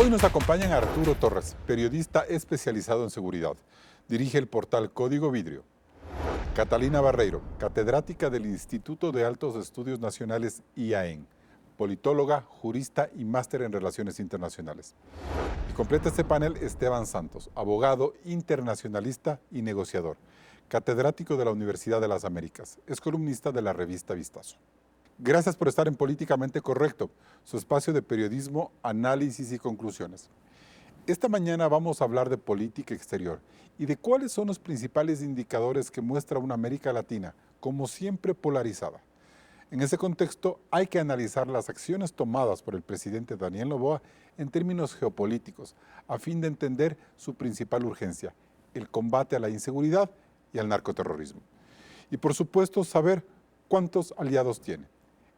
Hoy nos acompañan Arturo Torres, periodista especializado en seguridad. Dirige el portal Código Vidrio. Catalina Barreiro, catedrática del Instituto de Altos Estudios Nacionales IAEN, politóloga, jurista y máster en Relaciones Internacionales. Y completa este panel Esteban Santos, abogado, internacionalista y negociador, catedrático de la Universidad de las Américas, es columnista de la revista Vistazo. Gracias por estar en Políticamente Correcto, su espacio de periodismo, análisis y conclusiones. Esta mañana vamos a hablar de política exterior y de cuáles son los principales indicadores que muestra una América Latina, como siempre polarizada. En ese contexto hay que analizar las acciones tomadas por el presidente Daniel Noboa en términos geopolíticos, a fin de entender su principal urgencia, el combate a la inseguridad y al narcoterrorismo. Y por supuesto saber cuántos aliados tiene.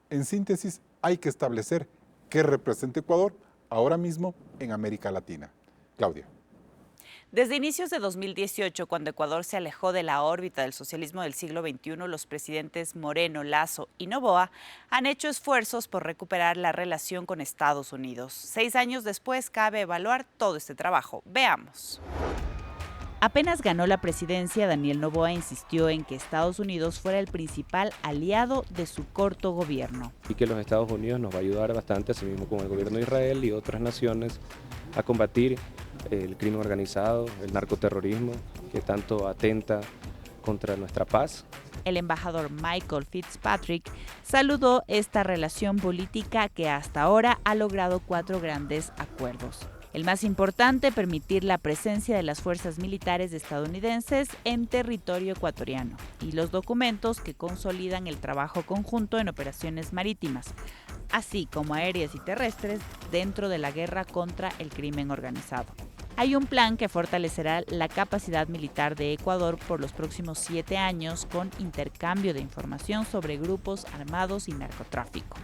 En síntesis, hay que establecer qué representa Ecuador ahora mismo en América Latina. Claudia. Desde inicios de 2018, cuando Ecuador se alejó de la órbita del socialismo del siglo XXI, los presidentes Moreno, Lasso y Noboa han hecho esfuerzos por recuperar la relación con Estados Unidos. 6 años después, cabe evaluar todo este trabajo. Veamos. Apenas ganó la presidencia, Daniel Noboa insistió en que Estados Unidos fuera el principal aliado de su corto gobierno. Y que los Estados Unidos nos va a ayudar bastante, así mismo como el gobierno de Israel y otras naciones, a combatir el crimen organizado, el narcoterrorismo, que tanto atenta contra nuestra paz. El embajador Michael Fitzpatrick saludó esta relación política que hasta ahora ha logrado 4 grandes acuerdos. El más importante, permitir la presencia de las fuerzas militares estadounidenses en territorio ecuatoriano y los documentos que consolidan el trabajo conjunto en operaciones marítimas, así como aéreas y terrestres dentro de la guerra contra el crimen organizado. Hay un plan que fortalecerá la capacidad militar de Ecuador por los próximos 7 años con intercambio de información sobre grupos armados y narcotráfico.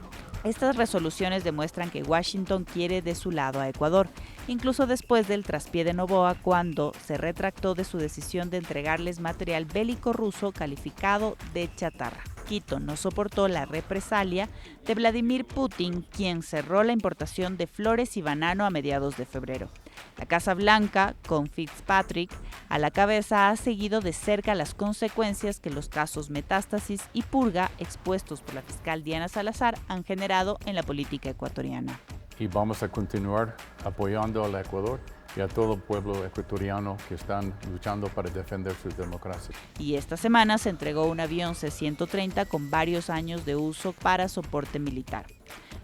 Estas resoluciones demuestran que Washington quiere de su lado a Ecuador, incluso después del traspié de Noboa cuando se retractó de su decisión de entregarles material bélico ruso calificado de chatarra. Quito no soportó la represalia de Vladimir Putin, quien cerró la importación de flores y banano a mediados de febrero. La Casa Blanca, con Fitzpatrick a la cabeza, ha seguido de cerca las consecuencias que los casos Metástasis y Purga, expuestos por la fiscal Diana Salazar, han generado en la política ecuatoriana. Y vamos a continuar apoyando al Ecuador y a todo el pueblo ecuatoriano que están luchando para defender su democracia. Y esta semana se entregó un avión C-130 con varios años de uso para soporte militar.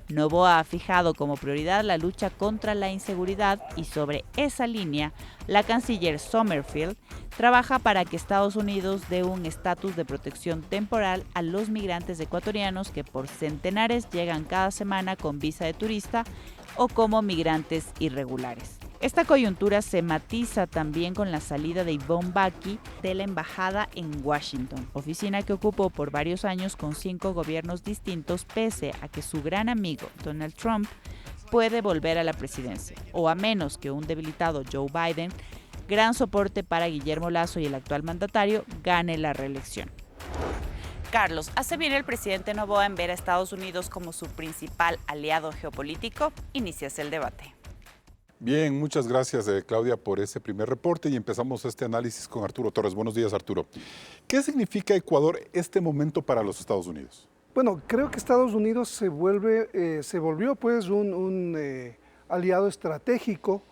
Noboa ha fijado como prioridad la lucha contra la inseguridad y sobre esa línea, la canciller Sommerfield trabaja para que Estados Unidos dé un estatus de protección temporal a los migrantes ecuatorianos que por centenares llegan cada semana con visa de turista o como migrantes irregulares. Esta coyuntura se matiza también con la salida de Yvonne Bacchi de la embajada en Washington, oficina que ocupó por varios años con 5 gobiernos distintos, pese a que su gran amigo Donald Trump puede volver a la presidencia, o a menos que un debilitado Joe Biden, gran soporte para Guillermo Lasso y el actual mandatario, gane la reelección. Carlos, ¿hace bien el presidente Noboa en ver a Estados Unidos como su principal aliado geopolítico? Inicias el debate. Bien, muchas gracias Claudia por ese primer reporte y empezamos este análisis con Arturo Torres. Buenos días, Arturo. ¿Qué significa Ecuador este momento para los Estados Unidos? Bueno, creo que Estados Unidos se volvió pues un aliado estratégico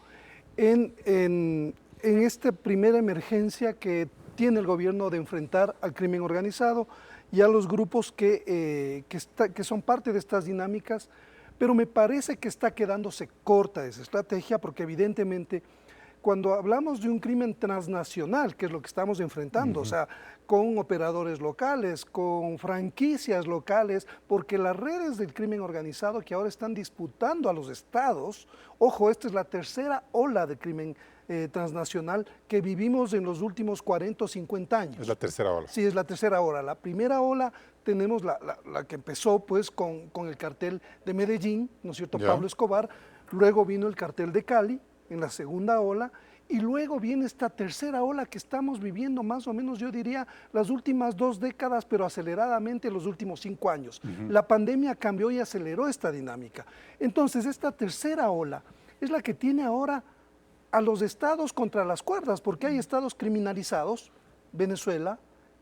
en esta primera emergencia que tiene el gobierno de enfrentar al crimen organizado y a los grupos que son parte de estas dinámicas. Pero me parece que está quedándose corta esa estrategia porque evidentemente cuando hablamos de un crimen transnacional, que es lo que estamos enfrentando, o sea, con operadores locales, con franquicias locales, porque las redes del crimen organizado que ahora están disputando a los estados, ojo, esta es la tercera ola de crimen transnacional que vivimos en los últimos 40 o 50 años. Es la tercera ola. Sí, es la tercera ola. La primera ola tenemos la que empezó pues con el cartel de Medellín, ¿no es cierto?, Pablo Escobar, luego vino el cartel de Cali en la segunda ola, y luego viene esta tercera ola que estamos viviendo más o menos, yo diría, las últimas 2 décadas, pero aceleradamente los últimos 5 años. La pandemia cambió y aceleró esta dinámica. Entonces, esta tercera ola es la que tiene ahora a los estados contra las cuerdas, porque hay estados criminalizados, Venezuela,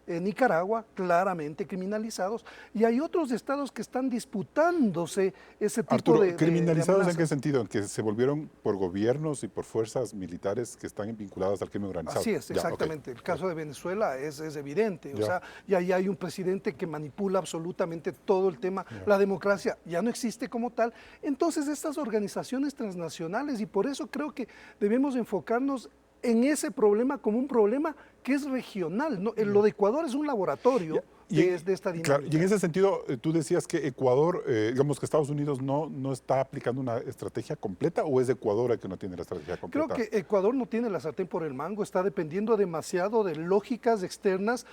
Nicaragua, claramente criminalizados, y hay otros estados que están disputándose ese tipo Arturo, de ¿criminalizados en qué amenazas. sentido? ¿En que se volvieron por gobiernos y por fuerzas militares que están vinculadas al crimen organizado? Así es, Ya, exactamente. ok. El caso de Venezuela es evidente. O Ya. sea, y ahí hay un presidente que manipula absolutamente todo el tema. La democracia ya no existe como tal. Entonces, estas organizaciones transnacionales, y por eso creo que debemos enfocarnos en ese problema como un problema que es regional, ¿no? Lo de Ecuador es un laboratorio de esta dinámica. Claro, y en ese sentido, tú decías que Ecuador, digamos que Estados Unidos no está aplicando una estrategia completa, ¿o es Ecuador el que no tiene la estrategia completa? Creo que Ecuador no tiene la sartén por el mango, está dependiendo demasiado de lógicas externas.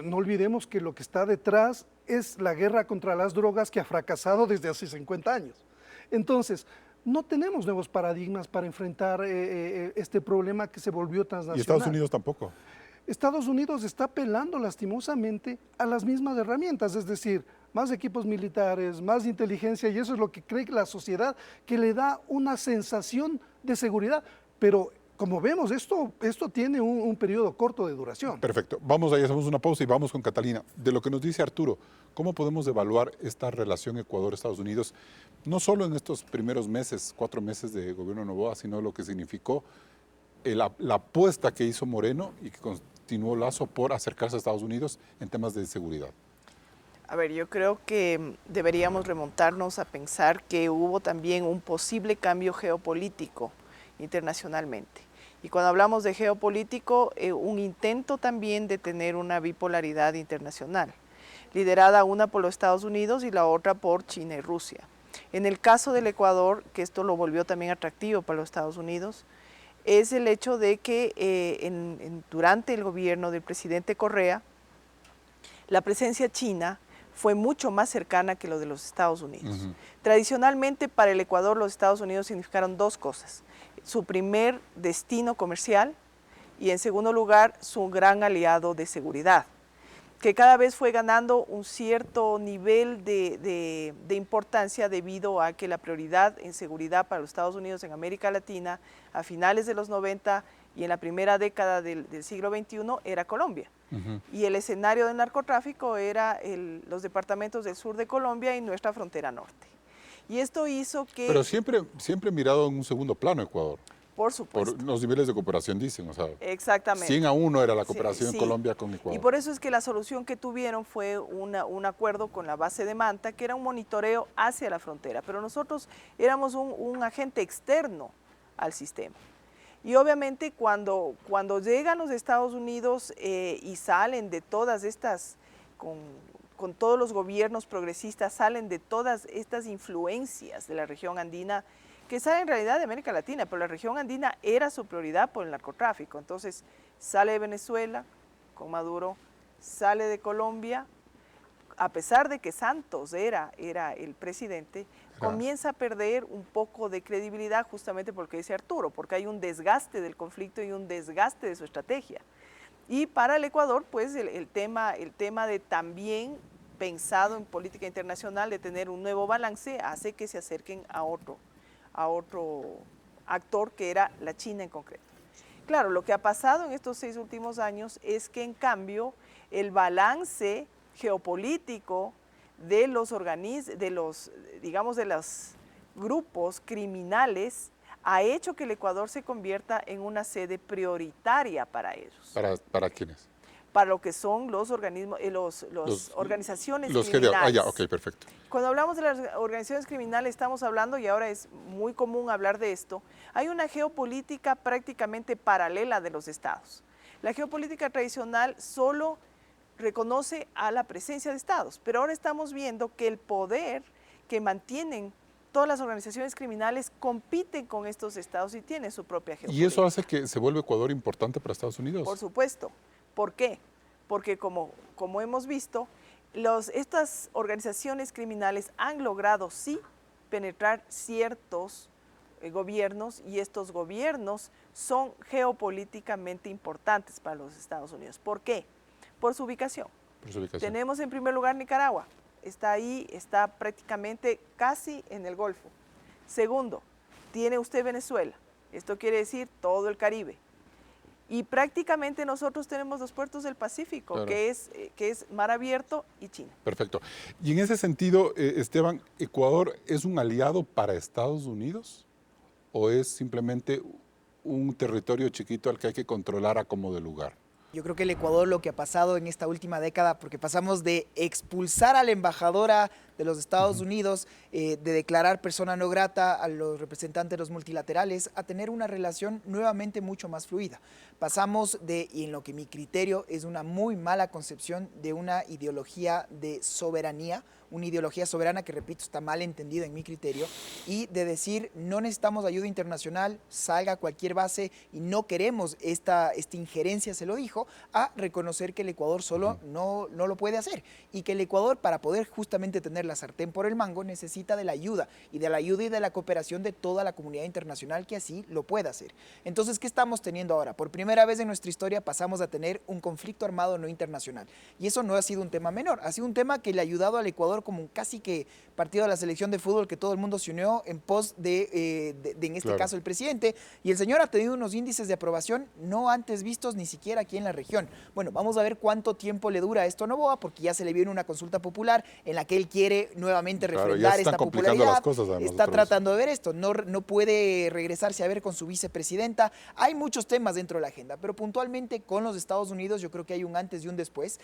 No olvidemos que lo que está detrás es la guerra contra las drogas que ha fracasado desde hace 50 años. Entonces, no tenemos nuevos paradigmas para enfrentar este problema que se volvió transnacional. Y Estados Unidos tampoco. Estados Unidos está apelando lastimosamente a las mismas herramientas, es decir, más equipos militares, más inteligencia, y eso es lo que cree la sociedad, que le da una sensación de seguridad. Pero como vemos, esto tiene un periodo corto de duración. Perfecto. Vamos ahí, hacemos una pausa y vamos con Catalina. De lo que nos dice Arturo, ¿cómo podemos evaluar esta relación Ecuador-Estados Unidos? No solo en estos primeros meses, 4 meses de gobierno Noboa, sino lo que significó la apuesta que hizo Moreno y que continuó Lazo por acercarse a Estados Unidos en temas de seguridad. A ver, yo creo que deberíamos remontarnos a pensar que hubo también un posible cambio geopolítico internacionalmente. Y cuando hablamos de geopolítico, un intento también de tener una bipolaridad internacional, liderada una por los Estados Unidos y la otra por China y Rusia. En el caso del Ecuador, que esto lo volvió también atractivo para los Estados Unidos, es el hecho de que durante el gobierno del presidente Correa, la presencia china fue mucho más cercana que lo de los Estados Unidos. Tradicionalmente para el Ecuador los Estados Unidos significaron 2 cosas: su primer destino comercial y en segundo lugar su gran aliado de seguridad, que cada vez fue ganando un cierto nivel de importancia debido a que la prioridad en seguridad para los Estados Unidos en América Latina a finales de los 90 y en la primera década del siglo XXI era Colombia. Y el escenario del narcotráfico era los departamentos del sur de Colombia y nuestra frontera norte. Y esto hizo que... Pero siempre mirado en un segundo plano Ecuador. Por supuesto. Por los niveles de cooperación, dicen. O sea, exactamente. 100-1 era la cooperación Sí. en Colombia con Ecuador. Y por eso es que la solución que tuvieron fue un acuerdo con la base de Manta, que era un monitoreo hacia la frontera. Pero nosotros éramos un agente externo al sistema. Y obviamente cuando llegan los Estados Unidos y salen de todas estas, con todos los gobiernos progresistas, salen de todas estas influencias de la región andina, que sale en realidad de América Latina, pero la región andina era su prioridad por el narcotráfico. Entonces sale de Venezuela con Maduro, sale de Colombia, a pesar de que Santos era el presidente, comienza a perder un poco de credibilidad justamente porque dice Arturo, porque hay un desgaste del conflicto y un desgaste de su estrategia. Y para el Ecuador, pues el tema de también pensado en política internacional, de tener un nuevo balance, hace que se acerquen a otro actor que era la China en concreto. Claro, lo que ha pasado en estos 6 últimos años es que en cambio el balance geopolítico de los grupos criminales ha hecho que el Ecuador se convierta en una sede prioritaria para ellos. ¿Para quiénes? Para lo que son los organismos, organizaciones criminales. Ya, ok, perfecto. Cuando hablamos de las organizaciones criminales estamos hablando, y ahora es muy común hablar de esto, hay una geopolítica prácticamente paralela de los estados. La geopolítica tradicional solo reconoce a la presencia de estados, pero ahora estamos viendo que el poder que mantienen todas las organizaciones criminales compiten con estos estados y tienen su propia geopolítica. ¿Y eso hace que se vuelva Ecuador importante para Estados Unidos? Por supuesto. ¿Por qué? Porque como hemos visto, estas organizaciones criminales han logrado sí penetrar ciertos gobiernos, y estos gobiernos son geopolíticamente importantes para los Estados Unidos. ¿Por qué? Por su ubicación. Tenemos en primer lugar Nicaragua, está ahí, está prácticamente casi en el Golfo. Segundo, tiene usted Venezuela, esto quiere decir todo el Caribe. Y prácticamente nosotros tenemos los puertos del Pacífico, Claro. que es mar abierto y China. Perfecto. Y en ese sentido, Esteban, ¿Ecuador es un aliado para Estados Unidos o es simplemente un territorio chiquito al que hay que controlar a como de lugar? Yo creo que el Ecuador, lo que ha pasado en esta última década, porque pasamos de expulsar a la embajadora de los Estados Unidos, de declarar persona no grata a los representantes de los multilaterales, a tener una relación nuevamente mucho más fluida. Pasamos de, y en lo que mi criterio es una muy mala concepción de una ideología de soberanía, una ideología soberana que, repito, está mal entendida en mi criterio, y de decir no necesitamos ayuda internacional, salga a cualquier base y no queremos esta injerencia, se lo dijo, a reconocer que el Ecuador solo no lo puede hacer y que el Ecuador, para poder justamente tener la sartén por el mango, necesita de la ayuda y de la cooperación de toda la comunidad internacional que así lo pueda hacer. Entonces, ¿qué estamos teniendo ahora? Por primera vez en nuestra historia pasamos a tener un conflicto armado no internacional, y eso no ha sido un tema menor, ha sido un tema que le ha ayudado al Ecuador como un casi que partido de la selección de fútbol, que todo el mundo se unió en pos de en este caso, el presidente, y el señor ha tenido unos índices de aprobación no antes vistos ni siquiera aquí en la región. Bueno, vamos a ver cuánto tiempo le dura esto a Noboa, porque ya se le viene una consulta popular en la que él quiere nuevamente refrendar esta popularidad. Las cosas, además, está tratando de ver esto, no puede regresarse a ver con su vicepresidenta. Hay muchos temas dentro de la agenda, pero puntualmente con los Estados Unidos yo creo que hay un antes y un después.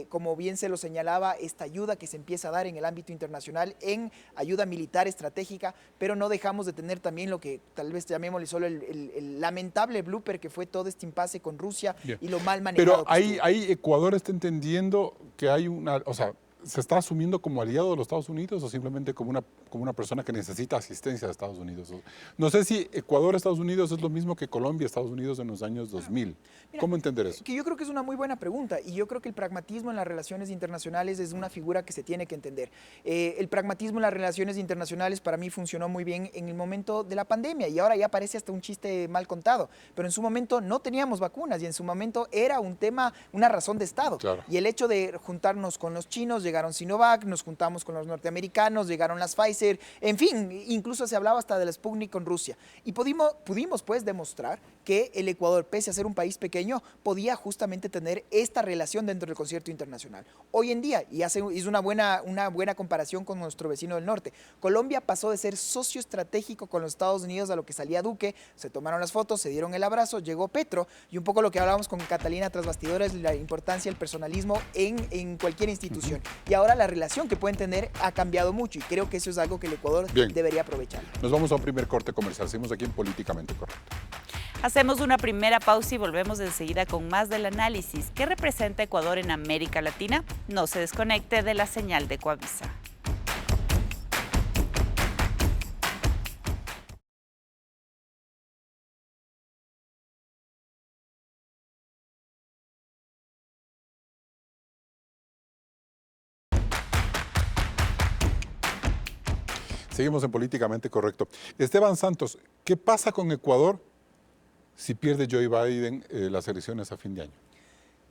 Como bien se lo señalaba, esta ayuda que se empieza a dar en el ámbito internacional en ayuda militar estratégica, pero no dejamos de tener también lo que tal vez llamémosle solo el lamentable blooper que fue todo este impasse con Rusia y lo mal manejado. Pero ahí Ecuador está entendiendo que hay una, o sea, ¿se está asumiendo como aliado de los Estados Unidos o simplemente como una persona que necesita asistencia de Estados Unidos? No sé si Ecuador, Estados Unidos es lo mismo que Colombia, Estados Unidos en los años 2000. Mira, ¿cómo entender eso? Que yo creo que es una muy buena pregunta y yo creo que el pragmatismo en las relaciones internacionales es una figura que se tiene que entender. El pragmatismo en las relaciones internacionales para mí funcionó muy bien en el momento de la pandemia y ahora ya parece hasta un chiste mal contado, pero en su momento no teníamos vacunas y en su momento era un tema, una razón de Estado. Claro. Y el hecho de juntarnos con los chinos, llegaron Sinovac, nos juntamos con los norteamericanos, llegaron las Pfizer, en fin, incluso se hablaba hasta de la Sputnik con Rusia. Y pudimos pues demostrar que el Ecuador, pese a ser un país pequeño, podía justamente tener esta relación dentro del concierto internacional. Hoy en día, y hizo una buena comparación con nuestro vecino del norte, Colombia pasó de ser socio estratégico con los Estados Unidos a lo que salía Duque, se tomaron las fotos, se dieron el abrazo, llegó Petro, y un poco lo que hablábamos con Catalina tras bastidores, la importancia del personalismo en cualquier institución. Y ahora la relación que pueden tener ha cambiado mucho y creo que eso es algo que el Ecuador debería aprovechar. Nos vamos a un primer corte comercial. Seguimos aquí en Políticamente Correcto. Hacemos una primera pausa y volvemos enseguida con más del análisis. ¿Qué representa Ecuador en América Latina? No se desconecte de la señal de Coavisa. Seguimos en Políticamente Correcto. Esteban Santos, ¿qué pasa con Ecuador si pierde Joe Biden las elecciones a fin de año?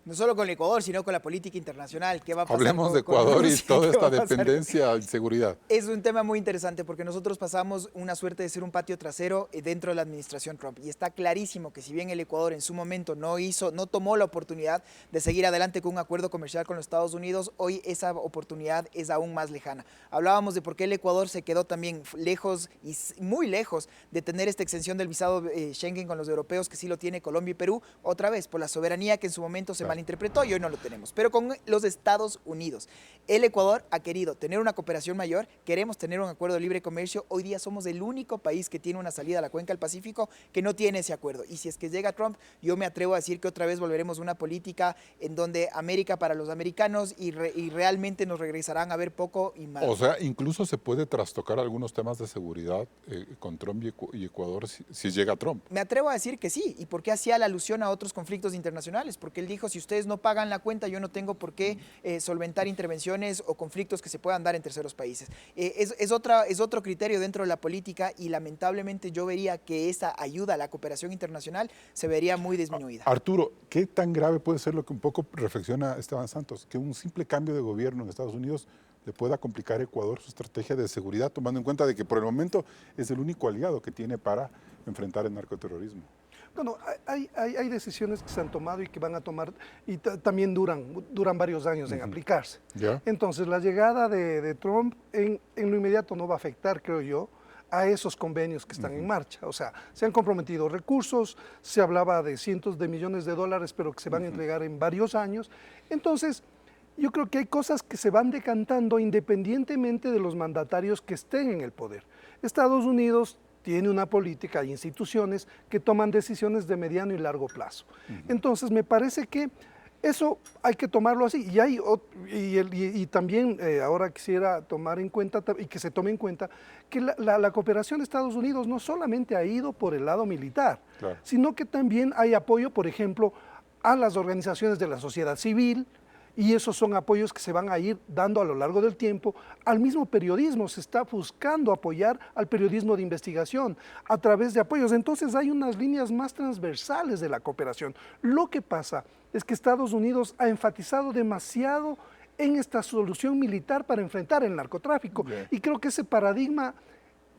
No solo con el Ecuador, sino con la política internacional. ¿Qué va a pasar? Hablemos de Ecuador y toda esta dependencia y seguridad. Es un tema muy interesante porque nosotros pasamos una suerte de ser un patio trasero dentro de la administración Trump. Y está clarísimo que si bien el Ecuador en su momento no tomó la oportunidad de seguir adelante con un acuerdo comercial con los Estados Unidos, hoy esa oportunidad es aún más lejana. Hablábamos de por qué el Ecuador se quedó también lejos y muy lejos de tener esta exención del visado Schengen con los europeos, que sí lo tiene Colombia y Perú, otra vez por la soberanía que en su momento se malinterpretó y hoy no lo tenemos. Pero con los Estados Unidos, el Ecuador ha querido tener una cooperación mayor, queremos tener un acuerdo de libre comercio. Hoy día somos el único país que tiene una salida a la cuenca del Pacífico que no tiene ese acuerdo. Y si es que llega Trump, yo me atrevo a decir que otra vez volveremos a una política en donde América para los americanos y realmente nos regresarán a ver poco y mal. O sea, incluso se puede trastocar algunos temas de seguridad con Trump y Ecuador si llega Trump. Me atrevo a decir que sí. ¿Y por qué hacía la alusión a otros conflictos internacionales? Porque él dijo, si ustedes no pagan la cuenta, yo no tengo por qué solventar intervenciones o conflictos que se puedan dar en terceros países. Es otro criterio dentro de la política y lamentablemente yo vería que esa ayuda a la cooperación internacional se vería muy disminuida. Arturo, ¿qué tan grave puede ser lo que un poco reflexiona Esteban Santos? Que un simple cambio de gobierno en Estados Unidos le pueda complicar a Ecuador su estrategia de seguridad, tomando en cuenta de que por el momento es el único aliado que tiene para enfrentar el narcoterrorismo? Bueno, hay decisiones que se han tomado y que van a tomar y también duran varios años en aplicarse. ¿Ya? Entonces, la llegada de Trump en lo inmediato no va a afectar, creo yo, a esos convenios que están en marcha. O sea, se han comprometido recursos, se hablaba de cientos de millones de dólares, pero que se van a entregar en varios años. Entonces, yo creo que hay cosas que se van decantando independientemente de los mandatarios que estén en el poder. Estados Unidos tiene una política e instituciones que toman decisiones de mediano y largo plazo. Entonces, me parece que eso hay que tomarlo así. Y también ahora quisiera tomar en cuenta, y que se tome en cuenta, que la cooperación de Estados Unidos no solamente ha ido por el lado militar, Claro. sino que también hay apoyo, por ejemplo, a las organizaciones de la sociedad civil, y esos son apoyos que se van a ir dando a lo largo del tiempo. Al mismo periodismo se está buscando apoyar al periodismo de investigación a través de apoyos. Entonces hay unas líneas más transversales de la cooperación. Lo que pasa es que Estados Unidos ha enfatizado demasiado en esta solución militar para enfrentar el narcotráfico. Bien. Y creo que ese paradigma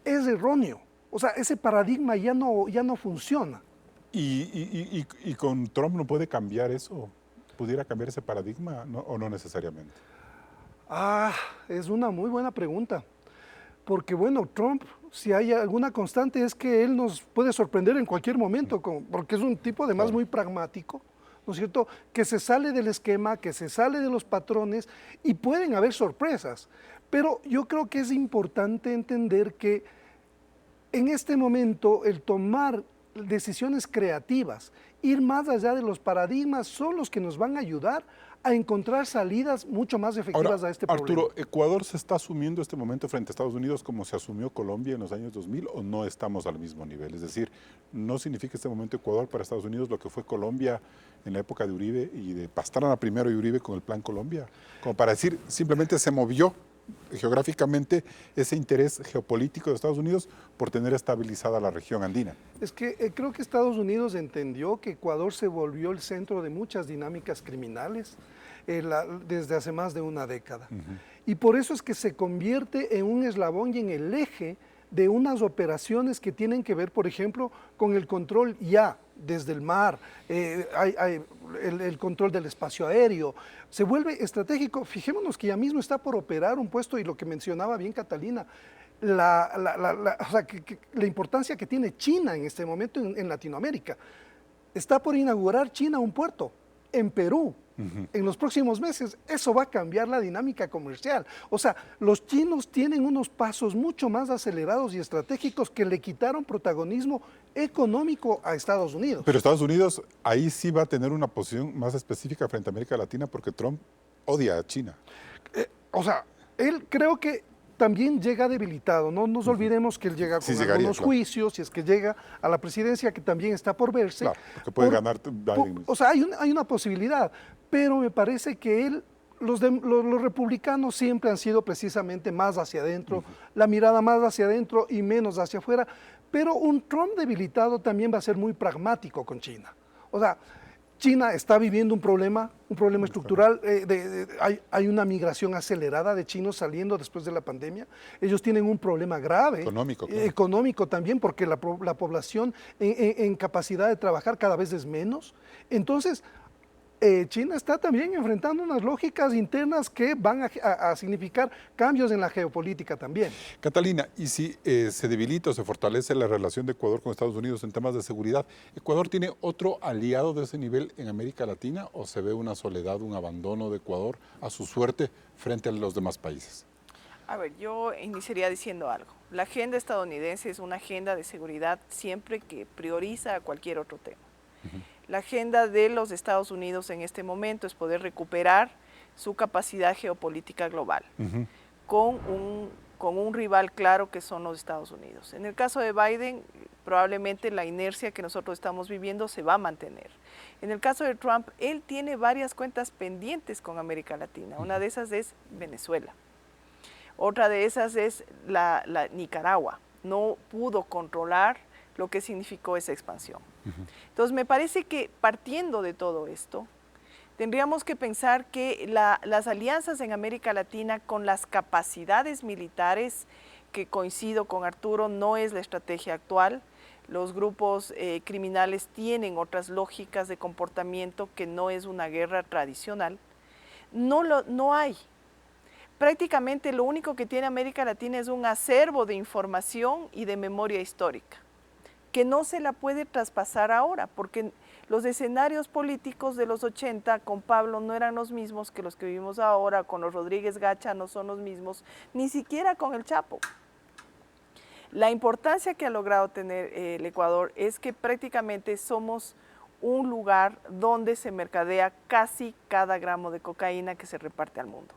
es erróneo. O sea, ese paradigma ya no funciona. ¿Y con Trump no puede cambiar eso? ¿Pudiera cambiar ese paradigma o no necesariamente? Es una muy buena pregunta. Porque bueno, Trump, si hay alguna constante, es que él nos puede sorprender en cualquier momento, porque es un tipo además muy pragmático, ¿no es cierto? Que se sale del esquema, que se sale de los patrones y pueden haber sorpresas. Pero yo creo que es importante entender que en este momento el tomar decisiones creativas, ir más allá de los paradigmas, son los que nos van a ayudar a encontrar salidas mucho más efectivas Ahora, a este problema. Arturo, ¿Ecuador se está asumiendo este momento frente a Estados Unidos como se asumió Colombia en los años 2000 o no estamos al mismo nivel? Es decir, ¿no significa este momento Ecuador para Estados Unidos lo que fue Colombia en la época de Uribe y de Pastrana primero y Uribe con el Plan Colombia? Como para decir, simplemente se movió geográficamente ese interés geopolítico de Estados Unidos por tener estabilizada la región andina. Es que creo que Estados Unidos entendió que Ecuador se volvió el centro de muchas dinámicas criminales desde hace más de una década. Y por eso es que se convierte en un eslabón y en el eje de unas operaciones que tienen que ver, por ejemplo, con el control ya desde el mar, el control del espacio aéreo, se vuelve estratégico. Fijémonos que ya mismo está por operar un puesto, y lo que mencionaba bien Catalina, o sea, la importancia que tiene China en este momento en Latinoamérica. Está por inaugurar China un puerto en Perú. En los próximos meses, eso va a cambiar la dinámica comercial. O sea, los chinos tienen unos pasos mucho más acelerados y estratégicos que le quitaron protagonismo económico a Estados Unidos. Pero Estados Unidos ahí sí va a tener una posición más específica frente a América Latina porque Trump odia a China. O sea, él creo que también llega debilitado. No nos olvidemos que él llega con algunos juicios, y es que llega a la presidencia, que también está por verse. Claro, porque puede ganar Biden. O sea, hay una posibilidad, pero me parece que los republicanos siempre han sido precisamente más hacia adentro, la mirada más hacia adentro y menos hacia afuera, pero un Trump debilitado también va a ser muy pragmático con China. O sea, China está viviendo un problema estructural, hay una migración acelerada de chinos saliendo después de la pandemia. Ellos tienen un problema grave, económico también, porque la población en capacidad de trabajar cada vez es menos. Entonces, China está también enfrentando unas lógicas internas que van a significar cambios en la geopolítica también. Catalina, ¿y si se debilita o se fortalece la relación de Ecuador con Estados Unidos en temas de seguridad, ¿Ecuador tiene otro aliado de ese nivel en América Latina o se ve una soledad, un abandono de Ecuador a su suerte frente a los demás países? A ver, yo iniciaría diciendo algo. La agenda estadounidense es una agenda de seguridad siempre que prioriza a cualquier otro tema. La agenda de los Estados Unidos en este momento es poder recuperar su capacidad geopolítica global con un rival claro que son los Estados Unidos. En el caso de Biden, probablemente la inercia que nosotros estamos viviendo se va a mantener. En el caso de Trump, él tiene varias cuentas pendientes con América Latina. Una de esas es Venezuela. Otra de esas es la Nicaragua. No pudo controlar lo que significó esa expansión. Entonces, me parece que partiendo de todo esto, Tendríamos que pensar que las alianzas en América Latina con las capacidades militares, que coincido con Arturo, no es la estrategia actual. Los grupos criminales tienen otras lógicas de comportamiento que no es una guerra tradicional. No hay. Prácticamente lo único que tiene América Latina es un acervo de información y de memoria histórica, que no se la puede traspasar ahora, porque los escenarios políticos de los 80 con Pablo no eran los mismos que los que vivimos ahora, con los Rodríguez Gacha no son los mismos, ni siquiera con el Chapo. La importancia que ha logrado tener el Ecuador es que prácticamente somos un lugar donde se mercadea casi cada gramo de cocaína que se reparte al mundo.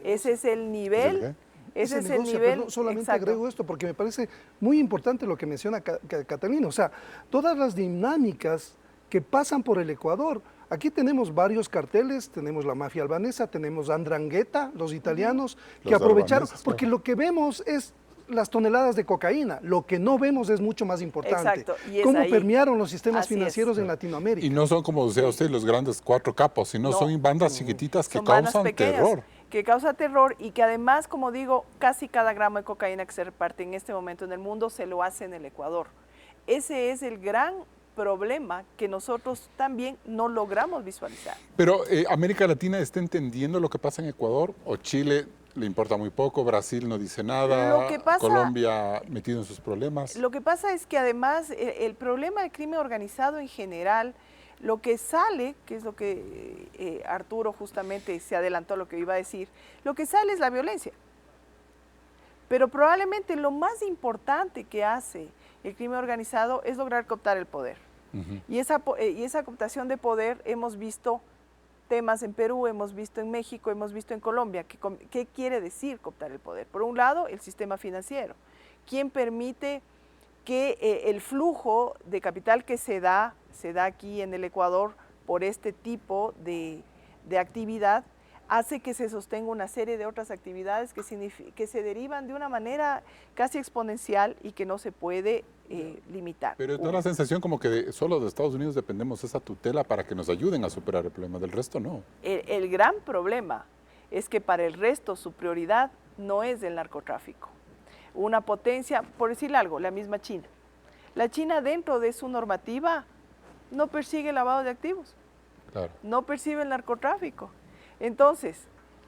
Ese es el nivel. Ese es el nivel. Perdón, solamente exacto. agrego esto porque me parece muy importante lo que menciona Catalina. O sea, todas las dinámicas que pasan por el Ecuador. Aquí tenemos varios carteles, tenemos la mafia albanesa, tenemos 'Ndrangheta, los italianos, que aprovecharon, porque lo que vemos es las toneladas de cocaína, lo que no vemos es mucho más importante. Exacto, y es cómo ahí. permearon los sistemas Así financieros es. en Latinoamérica. Y no son, como decía usted, los grandes 4 capos, sino son bandas chiquititas que Son bandas causan pequeñas, terror. que causa terror y que además, como digo, casi cada gramo de cocaína que se reparte en este momento en el mundo se lo hace en el Ecuador. Ese es el gran problema que nosotros también no logramos visualizar. Pero ¿América Latina está entendiendo lo que pasa en Ecuador? ¿O Chile le importa muy poco, Brasil no dice nada, Lo que pasa, Colombia metido en sus problemas? Lo que pasa es que además el problema del crimen organizado en general, lo que sale, que es lo que Arturo justamente se adelantó a lo que iba a decir, lo que sale es la violencia. Pero probablemente lo más importante que hace el crimen organizado es lograr cooptar el poder. Y esa cooptación de poder hemos visto temas en Perú, hemos visto en México, hemos visto en Colombia. ¿Qué quiere decir cooptar el poder? Por un lado, el sistema financiero. ¿Quién permite que el flujo de capital que se da aquí en el Ecuador por este tipo de actividad, hace que se sostenga una serie de otras actividades que se derivan de una manera casi exponencial y que no se puede limitar? Pero da la sensación como que solo de Estados Unidos dependemos de esa tutela para que nos ayuden a superar el problema, del resto no. El gran problema es que para el resto su prioridad no es el narcotráfico. Una potencia, por decirle algo, la misma China. La China dentro de su normativa no persigue el lavado de activos, Claro. no percibe el narcotráfico. Entonces,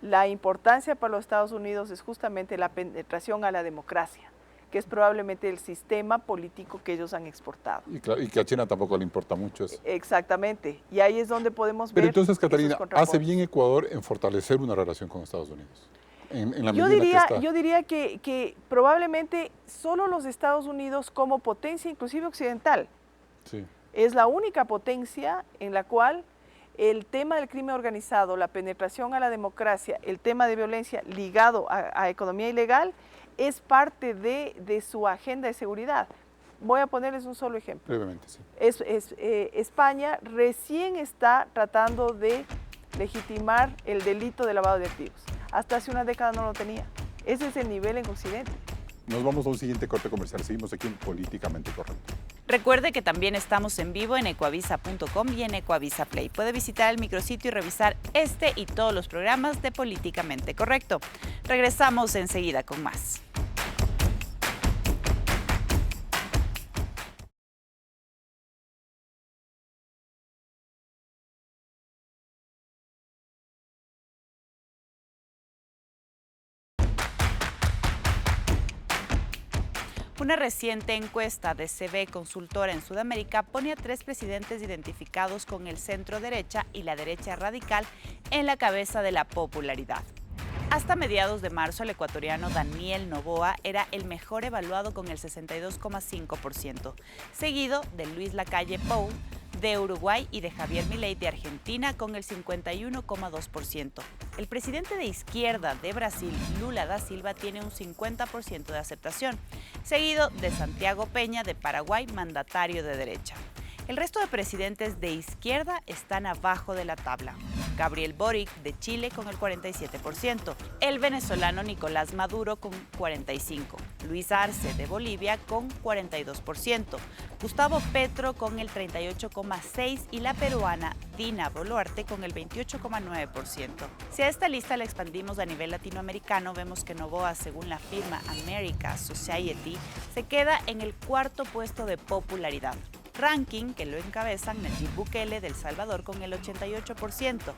la importancia para los Estados Unidos es justamente la penetración a la democracia, que es probablemente el sistema político que ellos han exportado. Y que a China tampoco le importa mucho eso. Exactamente, y ahí es donde podemos ver. Pero entonces, esos Catalina, ¿hace contrapuntos. bien Ecuador en fortalecer una relación con Estados Unidos? En la Yo medida diría, que está. yo diría que probablemente solo los Estados Unidos como potencia, inclusive occidental, Sí. es la única potencia en la cual el tema del crimen organizado, la penetración a la democracia, el tema de violencia ligado a economía ilegal, es parte de su agenda de seguridad. Voy a ponerles un solo ejemplo. Brevemente, sí. España recién está tratando de legitimar el delito de lavado de activos. Hasta hace una década no lo tenía. Ese es el nivel en Occidente. Nos vamos a un siguiente corte comercial. Seguimos aquí en Políticamente Correcto. Recuerde que también estamos en vivo en ecuavisa.com y en Ecuavisa Play. Puede visitar el micrositio y revisar este y todos los programas de Políticamente Correcto. Regresamos enseguida con más. Una reciente encuesta de CB Consultora en Sudamérica pone a 3 presidentes identificados con el centro derecha y la derecha radical en la cabeza de la popularidad. Hasta mediados de marzo, el ecuatoriano Daniel Noboa era el mejor evaluado con el 62,5%, seguido de Luis Lacalle Pou de Uruguay y de Javier Milei de Argentina con el 51,2%. El presidente de izquierda de Brasil, Lula da Silva, tiene un 50% de aceptación, seguido de Santiago Peña de Paraguay, mandatario de derecha. El resto de presidentes de izquierda están abajo de la tabla. Gabriel Boric de Chile con el 47%, el venezolano Nicolás Maduro con 45%, Luis Arce de Bolivia con 42%, Gustavo Petro con el 38,6% y la peruana Dina Boluarte con el 28,9%. Si a esta lista la expandimos a nivel latinoamericano, vemos que Noboa, según la firma America Society, se queda en el cuarto puesto de popularidad. Ranking que lo encabezan Nayib Bukele de El Salvador con el 88%,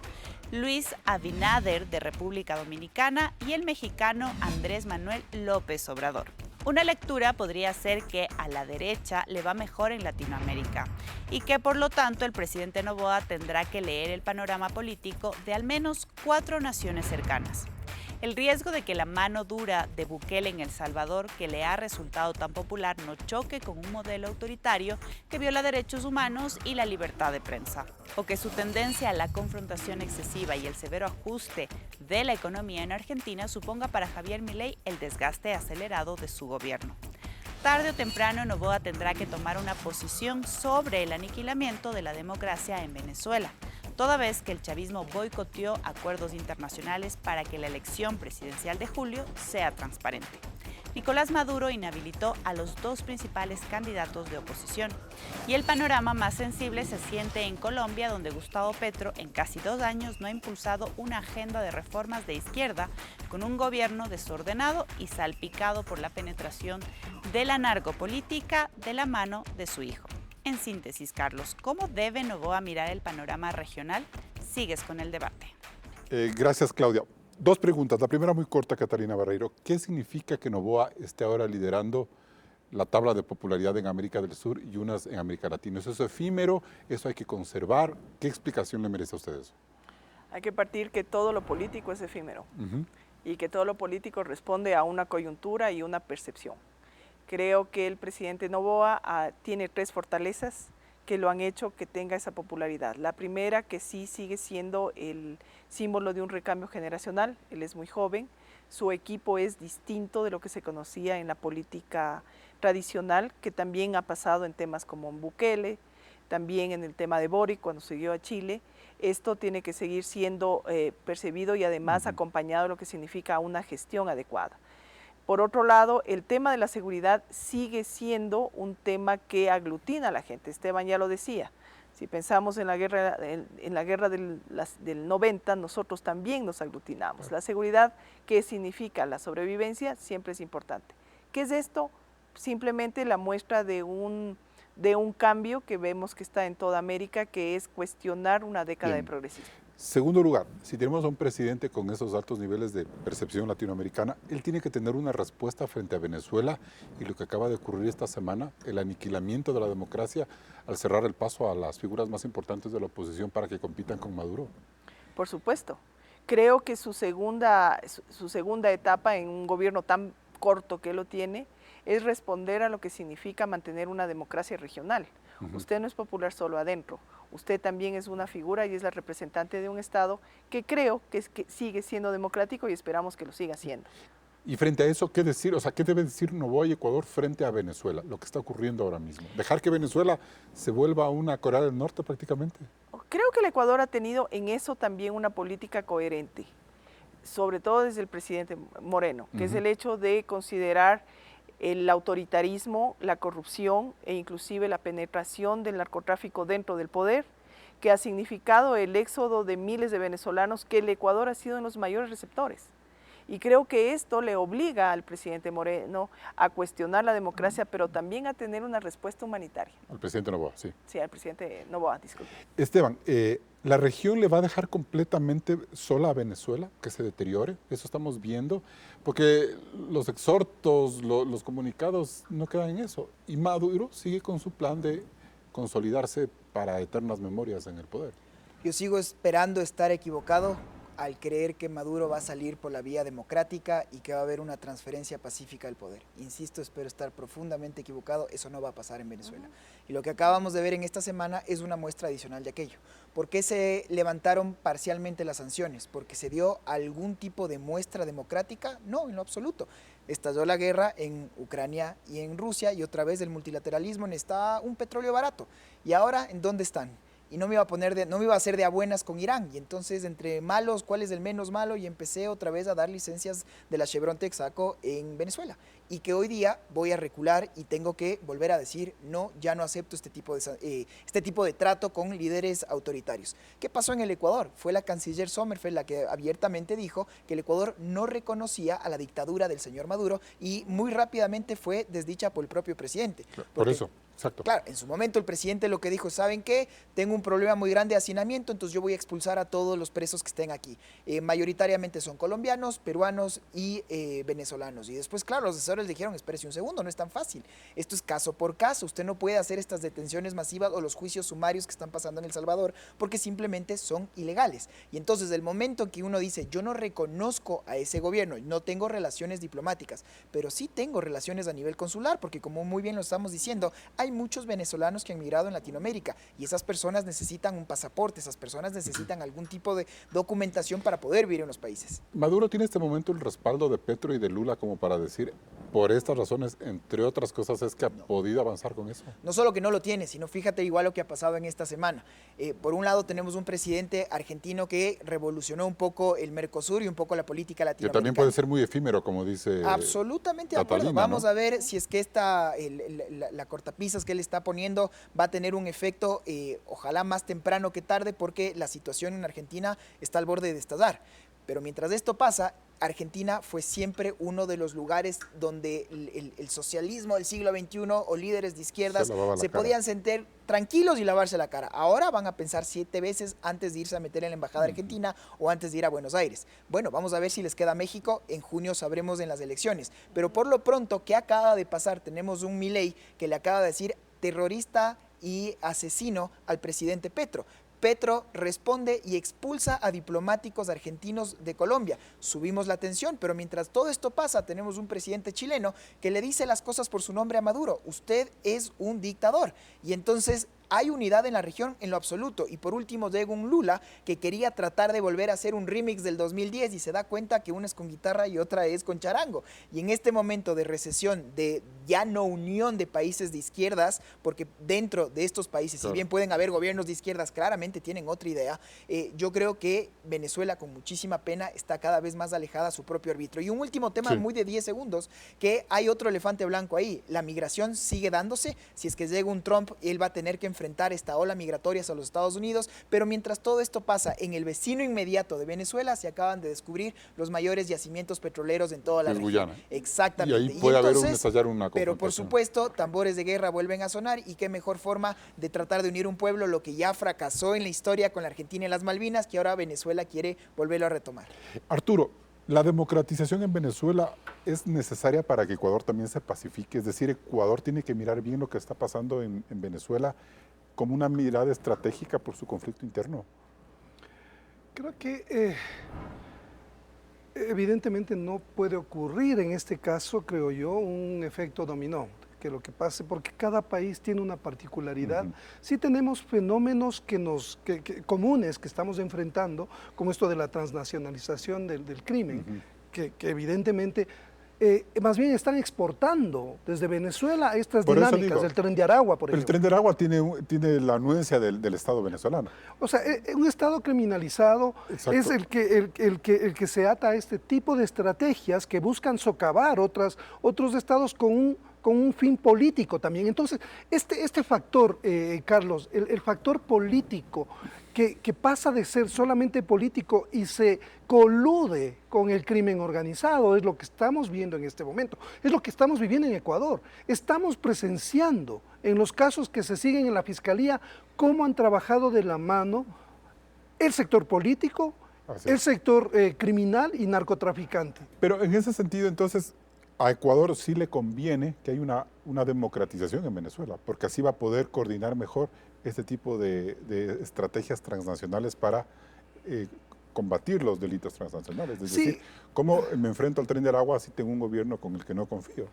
Luis Abinader de República Dominicana y el mexicano Andrés Manuel López Obrador. Una lectura podría ser que a la derecha le va mejor en Latinoamérica y que por lo tanto el presidente Noboa tendrá que leer el panorama político de al menos 4 naciones cercanas. El riesgo de que la mano dura de Bukele en El Salvador, que le ha resultado tan popular, no choque con un modelo autoritario que viola derechos humanos y la libertad de prensa, o que su tendencia a la confrontación excesiva y el severo ajuste de la economía en Argentina suponga para Javier Milei el desgaste acelerado de su gobierno. Tarde o temprano, Noboa tendrá que tomar una posición sobre el aniquilamiento de la democracia en Venezuela, toda vez que el chavismo boicoteó acuerdos internacionales para que la elección presidencial de julio sea transparente. Nicolás Maduro inhabilitó a los 2 principales candidatos de oposición. Y el panorama más sensible se siente en Colombia, donde Gustavo Petro en casi 2 años no ha impulsado una agenda de reformas de izquierda, con un gobierno desordenado y salpicado por la penetración de la narcopolítica de la mano de su hijo. En síntesis, Carlos, ¿cómo debe Noboa mirar el panorama regional? Sigues con el debate. Gracias, Claudia. 2 preguntas. La primera muy corta, Catalina Barreiro. ¿Qué significa que Noboa esté ahora liderando la tabla de popularidad en América del Sur y unas en América Latina? ¿Eso es efímero? ¿Eso hay que conservar? ¿Qué explicación le merece a usted eso? Hay que partir que todo lo político es efímero y que todo lo político responde a una coyuntura y una percepción. Creo que el presidente Noboa tiene 3 fortalezas que lo han hecho que tenga esa popularidad. La primera, que sí sigue siendo el símbolo de un recambio generacional. Él es muy joven, su equipo es distinto de lo que se conocía en la política tradicional, que también ha pasado en temas como en Bukele, también en el tema de Boric cuando siguió a Chile. Esto tiene que seguir siendo percibido y además acompañado de lo que significa una gestión adecuada. Por otro lado, el tema de la seguridad sigue siendo un tema que aglutina a la gente. Esteban ya lo decía, si pensamos en la guerra del 90, nosotros también nos aglutinamos. La seguridad, ¿qué significa? La sobrevivencia siempre es importante. ¿Qué es esto? Simplemente la muestra de un cambio que vemos que está en toda América, que es cuestionar una década de progresismo. Segundo lugar, si tenemos a un presidente con esos altos niveles de percepción latinoamericana, él tiene que tener una respuesta frente a Venezuela y lo que acaba de ocurrir esta semana, el aniquilamiento de la democracia al cerrar el paso a las figuras más importantes de la oposición para que compitan con Maduro. Por supuesto. Creo que su segunda etapa en un gobierno tan corto que lo tiene es responder a lo que significa mantener una democracia regional. Usted no es popular solo adentro, usted también es una figura y es la representante de un Estado que creo que sigue siendo democrático y esperamos que lo siga siendo. Y frente a eso, ¿qué decir? O sea, ¿qué debe decir Noboa y Ecuador frente a Venezuela? Lo que está ocurriendo ahora mismo. ¿Dejar que Venezuela se vuelva una Corea del Norte prácticamente? Creo que el Ecuador ha tenido en eso también una política coherente, sobre todo desde el presidente Moreno, que es el hecho de considerar el autoritarismo, la corrupción e inclusive la penetración del narcotráfico dentro del poder, que ha significado el éxodo de miles de venezolanos, que el Ecuador ha sido en los mayores receptores. Y creo que esto le obliga al presidente Moreno a cuestionar la democracia, pero también a tener una respuesta humanitaria. Al presidente Noboa, sí. Sí, al presidente Noboa, disculpe. Esteban, ¿la región le va a dejar completamente sola a Venezuela, que se deteriore? Eso estamos viendo, porque los exhortos, los comunicados no quedan en eso. Y Maduro sigue con su plan de consolidarse para eternas memorias en el poder. Yo sigo esperando estar equivocado al creer que Maduro va a salir por la vía democrática y que va a haber una transferencia pacífica del poder. Insisto, espero estar profundamente equivocado, eso no va a pasar en Venezuela. Y lo que acabamos de ver en esta semana es una muestra adicional de aquello. ¿Por qué se levantaron parcialmente las sanciones? ¿Porque se dio algún tipo de muestra democrática? No, en lo absoluto. Estalló la guerra en Ucrania y en Rusia y otra vez el multilateralismo necesitaba un petróleo barato. ¿Y ahora en dónde están? y no me iba a hacer de a buenas con Irán. Y entonces, entre malos, ¿cuál es el menos malo? Y empecé otra vez a dar licencias de la Chevron Texaco en Venezuela. Y que hoy día voy a recular y tengo que volver a decir, no, ya no acepto este tipo de trato con líderes autoritarios. ¿Qué pasó en el Ecuador? Fue la canciller Sommerfeld la que abiertamente dijo que el Ecuador no reconocía a la dictadura del señor Maduro y muy rápidamente fue desdicha por el propio presidente. Por eso. Exacto. Claro, en su momento el presidente lo que dijo, ¿saben qué? Tengo un problema muy grande de hacinamiento, entonces yo voy a expulsar a todos los presos que estén aquí. Mayoritariamente son colombianos, peruanos y venezolanos. Y después, claro, los asesores le dijeron, espérese un segundo, no es tan fácil. Esto es caso por caso. Usted no puede hacer estas detenciones masivas o los juicios sumarios que están pasando en El Salvador porque simplemente son ilegales. Y entonces, el momento en que uno dice, yo no reconozco a ese gobierno, no tengo relaciones diplomáticas, pero sí tengo relaciones a nivel consular, porque como muy bien lo estamos diciendo, hay muchos venezolanos que han migrado en Latinoamérica y esas personas necesitan un pasaporte, esas personas necesitan algún tipo de documentación para poder vivir en los países. Maduro tiene en este momento el respaldo de Petro y de Lula como para decir, por estas razones, entre otras cosas, es que ha podido avanzar con eso. No solo que no lo tiene, sino fíjate igual lo que ha pasado en esta semana. Por un lado tenemos un presidente argentino que revolucionó un poco el Mercosur y un poco la política latinoamericana. Que también puede ser muy efímero, como dice absolutamente de acuerdo. Vamos, ¿no?, a ver si es que la cortapisa que él está poniendo va a tener un efecto, ojalá más temprano que tarde, porque la situación en Argentina está al borde de estallar. Pero mientras esto pasa, Argentina fue siempre uno de los lugares donde el socialismo del siglo XXI o líderes de izquierdas se podían sentir tranquilos y lavarse la cara. Ahora van a pensar 7 veces antes de irse a meter en la embajada argentina o antes de ir a Buenos Aires. Bueno, vamos a ver si les queda México. En junio sabremos en las elecciones. Pero por lo pronto, ¿qué acaba de pasar? Tenemos un Milei que le acaba de decir terrorista y asesino al presidente Petro. Petro responde y expulsa a diplomáticos argentinos de Colombia. Subimos la tensión, pero mientras todo esto pasa, tenemos un presidente chileno que le dice las cosas por su nombre a Maduro. Usted es un dictador. Y entonces hay unidad en la región en lo absoluto. Y por último llega un Lula que quería tratar de volver a hacer un remix del 2010 y se da cuenta que una es con guitarra y otra es con charango. Y en este momento de recesión, de ya no unión de países de izquierdas, porque dentro de estos países, si bien pueden haber gobiernos de izquierdas, claramente tienen otra idea, yo creo que Venezuela, con muchísima pena, está cada vez más alejada a su propio arbitrio. Y un último tema muy de 10 segundos, que hay otro elefante blanco ahí. La migración sigue dándose. Si es que llega un Trump, él va a tener que enfrentar esta ola migratoria hacia los Estados Unidos, pero mientras todo esto pasa, en el vecino inmediato de Venezuela se acaban de descubrir los mayores yacimientos petroleros en toda la región. Guyana. Exactamente. Y ahí puede estallar una confrontación. Pero por supuesto, tambores de guerra vuelven a sonar, y qué mejor forma de tratar de unir un pueblo, lo que ya fracasó en la historia con la Argentina y las Malvinas, que ahora Venezuela quiere volverlo a retomar. Arturo, ¿la democratización en Venezuela es necesaria para que Ecuador también se pacifique? Es decir, Ecuador tiene que mirar bien lo que está pasando en Venezuela como una mirada estratégica por su conflicto interno. Creo que evidentemente no puede ocurrir en este caso, creo yo, un efecto dominó, que lo que pase, porque cada país tiene una particularidad. Sí tenemos fenómenos comunes que estamos enfrentando, como esto de la transnacionalización del crimen, que evidentemente más bien están exportando desde Venezuela estas dinámicas del Tren de Aragua, por ejemplo. El Tren de Aragua tiene la anuencia del Estado venezolano. O sea, un Estado criminalizado es el que se ata a este tipo de estrategias que buscan socavar otros estados con un fin político también. Entonces, este factor, Carlos, el factor político, que pasa de ser solamente político y se colude con el crimen organizado, es lo que estamos viendo en este momento, es lo que estamos viviendo en Ecuador. Estamos presenciando en los casos que se siguen en la Fiscalía cómo han trabajado de la mano el sector político, el sector criminal y narcotraficante. Pero en ese sentido, entonces, a Ecuador sí le conviene que haya una democratización en Venezuela, porque así va a poder coordinar mejor este tipo de estrategias transnacionales para combatir los delitos transnacionales. Es decir, ¿cómo me enfrento al Tren de Aragua si tengo un gobierno con el que no confío?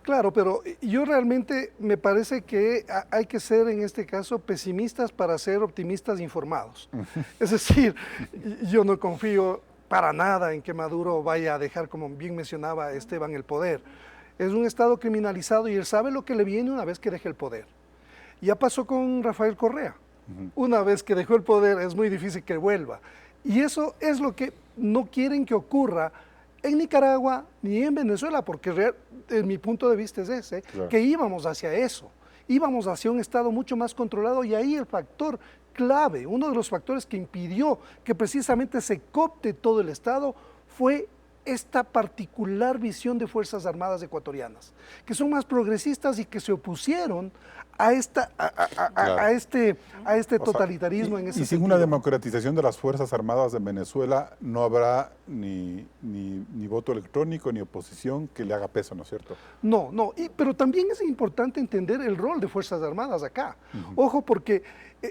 Claro, pero yo realmente me parece que hay que ser en este caso pesimistas para ser optimistas informados. Es decir, yo no confío para nada en que Maduro vaya a dejar, como bien mencionaba Esteban, el poder. Es un Estado criminalizado y él sabe lo que le viene una vez que deje el poder. Ya pasó con Rafael Correa. Una vez que dejó el poder es muy difícil que vuelva. Y eso es lo que no quieren que ocurra en Nicaragua ni en Venezuela, porque en mi punto de vista es ese, Claro. que íbamos hacia eso, íbamos hacia un Estado mucho más controlado y ahí el factor clave, uno de los factores que impidió que precisamente se coopte todo el Estado fue esta particular visión de Fuerzas Armadas ecuatorianas, que son más progresistas y que se opusieron a, Claro. a este O sea, totalitarismo en ese y sin sentido. una democratización de las Fuerzas Armadas en Venezuela no habrá ni voto electrónico ni oposición que le haga peso, ¿no es cierto? No, pero también es importante entender el rol de Fuerzas Armadas acá. Ojo, porque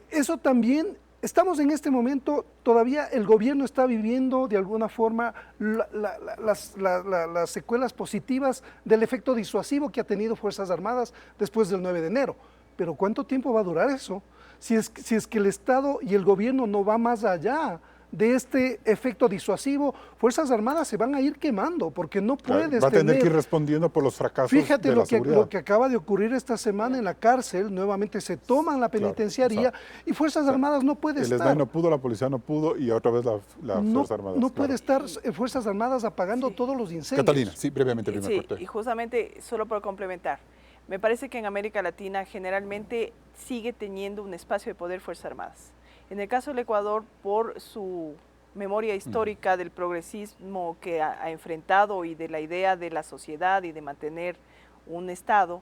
eso también, estamos en este momento, todavía el gobierno está viviendo de alguna forma las secuelas positivas del efecto disuasivo que ha tenido Fuerzas Armadas después del 9 de enero. Pero ¿cuánto tiempo va a durar eso? Si es que el Estado y el gobierno no va más allá de este efecto disuasivo, Fuerzas Armadas se van a ir quemando, porque no puedes Va a tener tener... que ir respondiendo por los fracasos Fíjate de la seguridad. lo que acaba de ocurrir esta semana en la cárcel, nuevamente se toman la penitenciaría y Fuerzas Armadas no puede el estar. SNAI no pudo, la policía no pudo y otra vez la No, Fuerza Armada. no puede estar Fuerzas Armadas apagando todos los incendios. Catalina, sí, brevemente, primer Sí, corte. y justamente, solo por complementar, me parece que en América Latina generalmente sigue teniendo un espacio de poder Fuerzas Armadas. En el caso del Ecuador, por su memoria histórica del progresismo que ha enfrentado y de la idea de la sociedad y de mantener un Estado,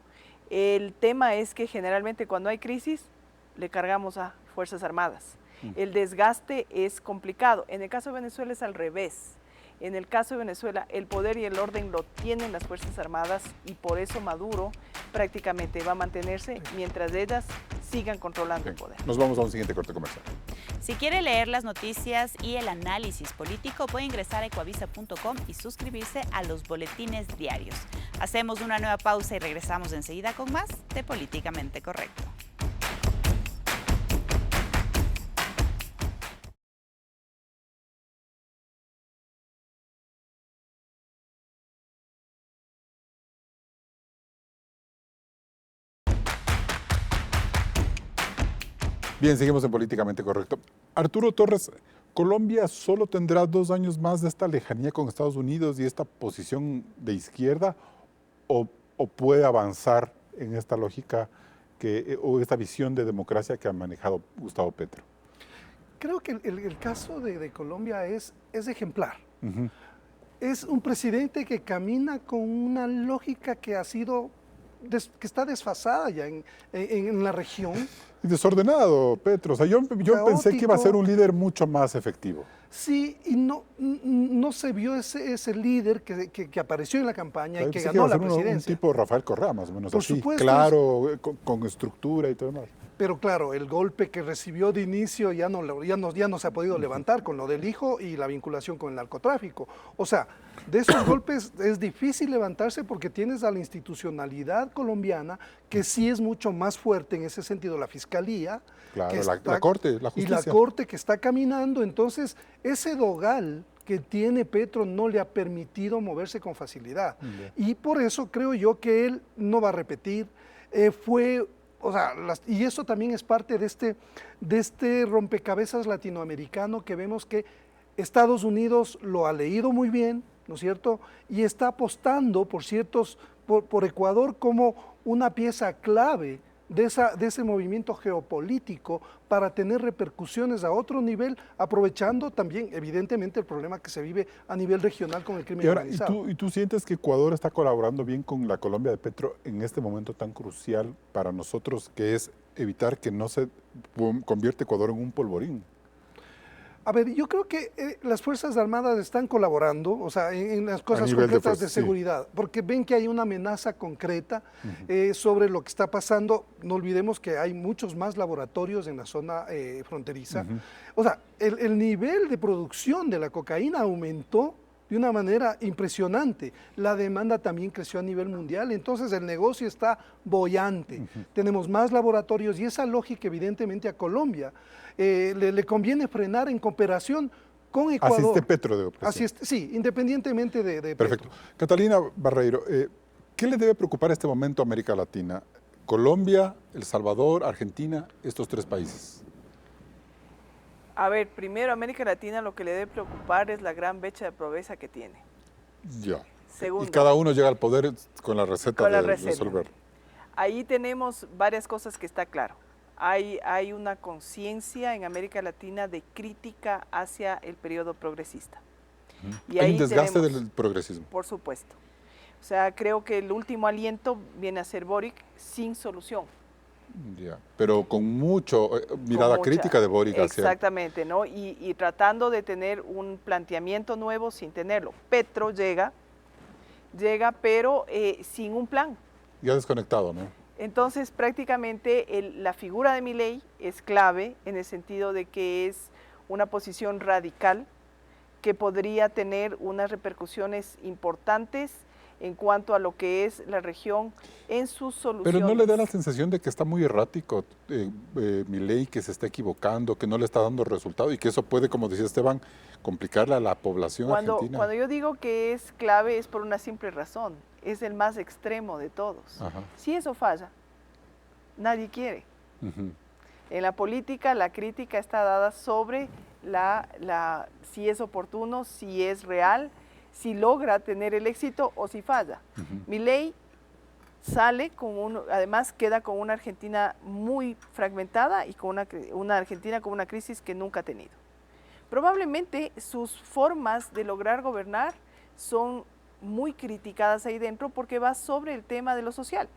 el tema es que generalmente cuando hay crisis le cargamos a Fuerzas Armadas. El desgaste es complicado. En el caso de Venezuela es al revés. En el caso de Venezuela, el poder y el orden lo tienen las Fuerzas Armadas y por eso Maduro prácticamente va a mantenerse mientras ellas sigan controlando el poder. Nos vamos a un siguiente corte comercial. Si quiere leer las noticias y el análisis político, puede ingresar a ecuavisa.com y suscribirse a los boletines diarios. Hacemos una nueva pausa y regresamos enseguida con más de Políticamente Correcto. Bien, seguimos en Políticamente Correcto. Arturo Torres, ¿Colombia solo tendrá 2 años más de esta lejanía con Estados Unidos y esta posición de izquierda o puede avanzar en esta lógica o esta visión de democracia que ha manejado Gustavo Petro? Creo que el caso de Colombia es ejemplar. Es un presidente que camina con una lógica que que está desfasada ya en la región. Desordenado, Petro. O sea, yo pensé que iba a ser un líder mucho más efectivo. Sí, y no se vio ese líder que apareció en la campaña y que Pensé ganó iba a la ser un presidencia. tipo Rafael Correa, más o menos Por así. supuesto. Claro, con estructura y todo demás. Pero claro, el golpe que recibió de inicio ya no se ha podido levantar con lo del hijo y la vinculación con el narcotráfico. O sea, de esos golpes es difícil levantarse porque tienes a la institucionalidad colombiana que sí es mucho más fuerte en ese sentido, la fiscalía. Claro, que la corte, la y justicia. la corte que está caminando, entonces ese dogal que tiene Petro no le ha permitido moverse con facilidad. Y por eso creo yo que él no va a repetir. Y eso también es parte de este rompecabezas latinoamericano que vemos que Estados Unidos lo ha leído muy bien, ¿no es cierto? Y está apostando por Ecuador como una pieza clave de ese movimiento geopolítico para tener repercusiones a otro nivel, aprovechando también, evidentemente, el problema que se vive a nivel regional con el crimen organizado. ¿Y tú sientes que Ecuador está colaborando bien con la Colombia de Petro en este momento tan crucial para nosotros, que es evitar que no se convierta Ecuador en un polvorín? A ver, yo creo que las Fuerzas Armadas están colaborando, o sea, en las cosas nivel concretas de sí. seguridad, porque ven que hay una amenaza concreta sobre lo que está pasando. No olvidemos que hay muchos más laboratorios en la zona fronteriza. O sea, el nivel de producción de la cocaína aumentó de una manera impresionante. La demanda también creció a nivel mundial, entonces el negocio está boyante. Tenemos más laboratorios y esa lógica evidentemente a Colombia le conviene frenar en cooperación con Ecuador. Así esté Petro, digo. Así es, sí, independientemente de Perfecto. Petro. Catalina Barreiro, ¿qué le debe preocupar en este momento a América Latina? Colombia, El Salvador, Argentina, estos 3 países. A ver, primero, América Latina lo que le debe preocupar es la gran brecha de pobreza que tiene. Ya. Segundo, Y cada uno llega al poder con la receta con la de receta. resolver. Ahí tenemos varias cosas que está claro. Hay una conciencia en América Latina de crítica hacia el periodo progresista. Y Hay ahí un desgaste tenemos, del progresismo. por supuesto. O sea, creo que el último aliento viene a ser Boric sin solución. Ya. Pero con mucho mirada Con mucha- crítica de Boric hacia... Exactamente, ¿no? Y tratando de tener un planteamiento nuevo sin tenerlo. Petro llega pero sin un plan. Ya desconectado, ¿no? Entonces, prácticamente la figura de Milei es clave en el sentido de que es una posición radical que podría tener unas repercusiones importantes en cuanto a lo que es la región en sus soluciones. Pero ¿no le da la sensación de que está muy errático Milei, que se está equivocando, que no le está dando resultado y que eso puede, como decía Esteban, complicarle a la población argentina? Cuando yo digo que es clave es por una simple razón, es el más extremo de todos. Ajá. Si eso falla, nadie quiere. Ujú. En la política la crítica está dada sobre si es oportuno, si es real, si logra tener el éxito o si falla. Milei sale además queda con una Argentina muy fragmentada y con una Argentina con una crisis que nunca ha tenido. Probablemente sus formas de lograr gobernar son muy criticadas ahí dentro porque va sobre el tema de lo social.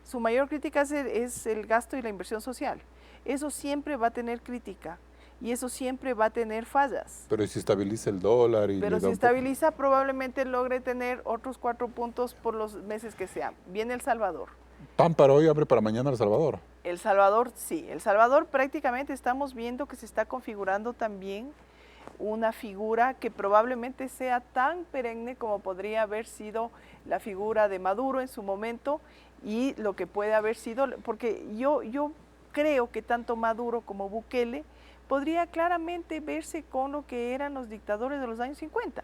Su mayor crítica es el gasto y la inversión social. Eso siempre va a tener crítica y eso siempre va a tener fallas. Pero si estabiliza el dólar y Pero le da si un poco- estabiliza, probablemente logre tener otros 4 puntos por los meses que sean. Viene El Salvador. Pan para hoy, hambre para mañana, El Salvador. El Salvador, sí. El Salvador prácticamente estamos viendo que se está configurando también una figura que probablemente sea tan perenne como podría haber sido la figura de Maduro en su momento y lo que puede haber sido, porque yo creo que tanto Maduro como Bukele podría claramente verse con lo que eran los dictadores de los años 50.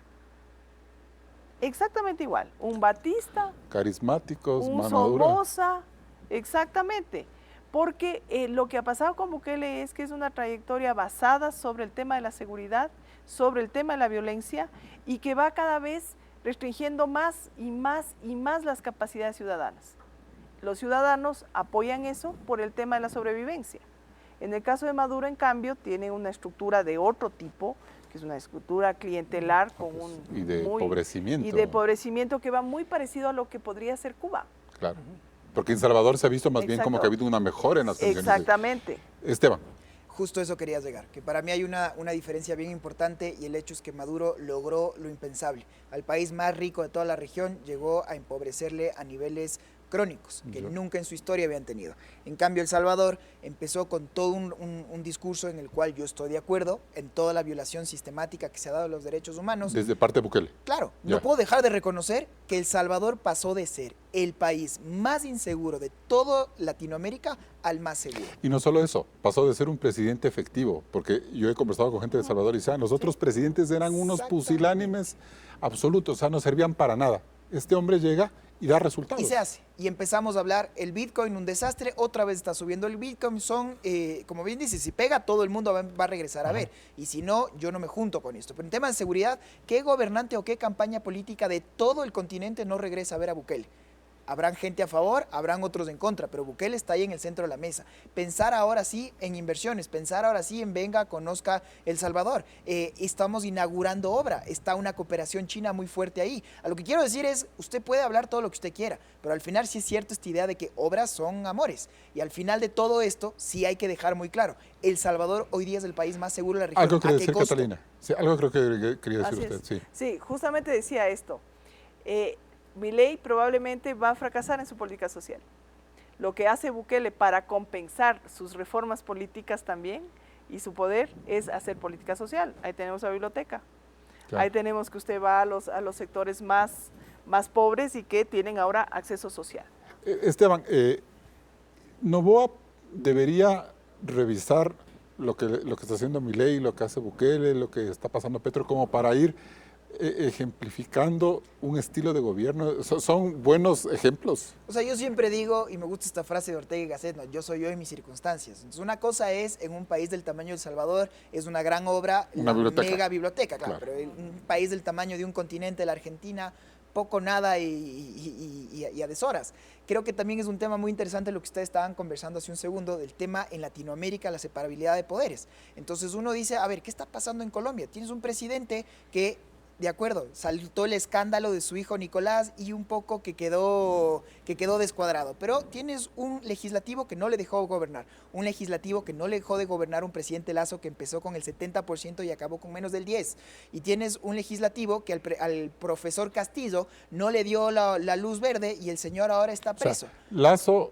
Exactamente igual. Un Batista, Carismáticos, un mano dura. Somoza, exactamente. Porque lo que ha pasado con Bukele es que es una trayectoria basada sobre el tema de la seguridad, sobre el tema de la violencia y que va cada vez restringiendo más y más y más las capacidades ciudadanas. Los ciudadanos apoyan eso por el tema de la sobrevivencia. En el caso de Maduro, en cambio, tiene una estructura de otro tipo, que es una estructura clientelar con un... Y de empobrecimiento. Y de empobrecimiento que va muy parecido a lo que podría ser Cuba. Claro. Porque en Salvador se ha visto más bien como que ha habido una mejora en las pensiones. Exactamente. Esteban. Justo eso quería llegar, que para mí hay una diferencia bien importante y el hecho es que Maduro logró lo impensable. Al país más rico de toda la región llegó a empobrecerle a niveles crónicos que nunca en su historia habían tenido. En cambio, El Salvador empezó con todo un discurso en el cual yo estoy de acuerdo en toda la violación sistemática que se ha dado a los derechos humanos. Desde parte de Bukele. Claro, Ya. no puedo dejar de reconocer que El Salvador pasó de ser el país más inseguro de toda Latinoamérica al más seguro. Y no solo eso, pasó de ser un presidente efectivo, porque yo he conversado con gente de El Salvador y saben, los otros presidentes eran unos Exactamente. pusilánimes absolutos, o sea, no servían para nada. Este hombre llega y da resultados. Y se hace. Y empezamos a hablar, el Bitcoin, un desastre, otra vez está subiendo el Bitcoin, como bien dice, si pega todo el mundo va a regresar a ver. Y si no, yo no me junto con esto. Pero en tema de seguridad, ¿qué gobernante o qué campaña política de todo el continente no regresa a ver a Bukele? Habrán gente a favor, habrán otros en contra, pero Bukele está ahí en el centro de la mesa. Pensar ahora sí en inversiones, pensar ahora sí en venga, conozca El Salvador. Estamos inaugurando obra, está una cooperación china muy fuerte ahí. A lo que quiero decir es, usted puede hablar todo lo que usted quiera, pero al final sí es cierto esta idea de que obras son amores. Y al final de todo esto, sí hay que dejar muy claro, El Salvador hoy día es el país más seguro de la región. Algo ¿A quería qué decir costo? Catalina. Sí, algo creo que quería decir Así usted. es. Sí. Sí, justamente decía esto. Milei probablemente va a fracasar en su política social. Lo que hace Bukele para compensar sus reformas políticas también y su poder es hacer política social. Ahí tenemos la biblioteca. Claro. Ahí tenemos que usted va a los sectores más pobres y que tienen ahora acceso social. Esteban, Noboa debería revisar lo que está haciendo Milei, lo que hace Bukele, lo que está pasando Petro, como para ir ejemplificando un estilo de gobierno. Son buenos ejemplos. O sea, yo siempre digo, y me gusta esta frase de Ortega y Gasset, ¿no? Yo soy yo en mis circunstancias. Entonces, una cosa es, en un país del tamaño de El Salvador, es una gran obra, Una biblioteca. mega biblioteca, claro, Claro. pero en un país del tamaño de un continente, la Argentina, poco, nada y a deshoras. Creo que también es un tema muy interesante lo que ustedes estaban conversando hace un segundo, del tema en Latinoamérica, la separabilidad de poderes. Entonces uno dice, a ver, ¿qué está pasando en Colombia? Tienes un presidente que, de acuerdo, saltó el escándalo de su hijo Nicolás y un poco que quedó descuadrado, pero tienes un legislativo que no le dejó gobernar, un legislativo que no le dejó de gobernar un presidente Lasso que empezó con el 70% y acabó con menos del 10%, y tienes un legislativo que al profesor Castillo no le dio la luz verde y el señor ahora está preso. O sea, Lasso,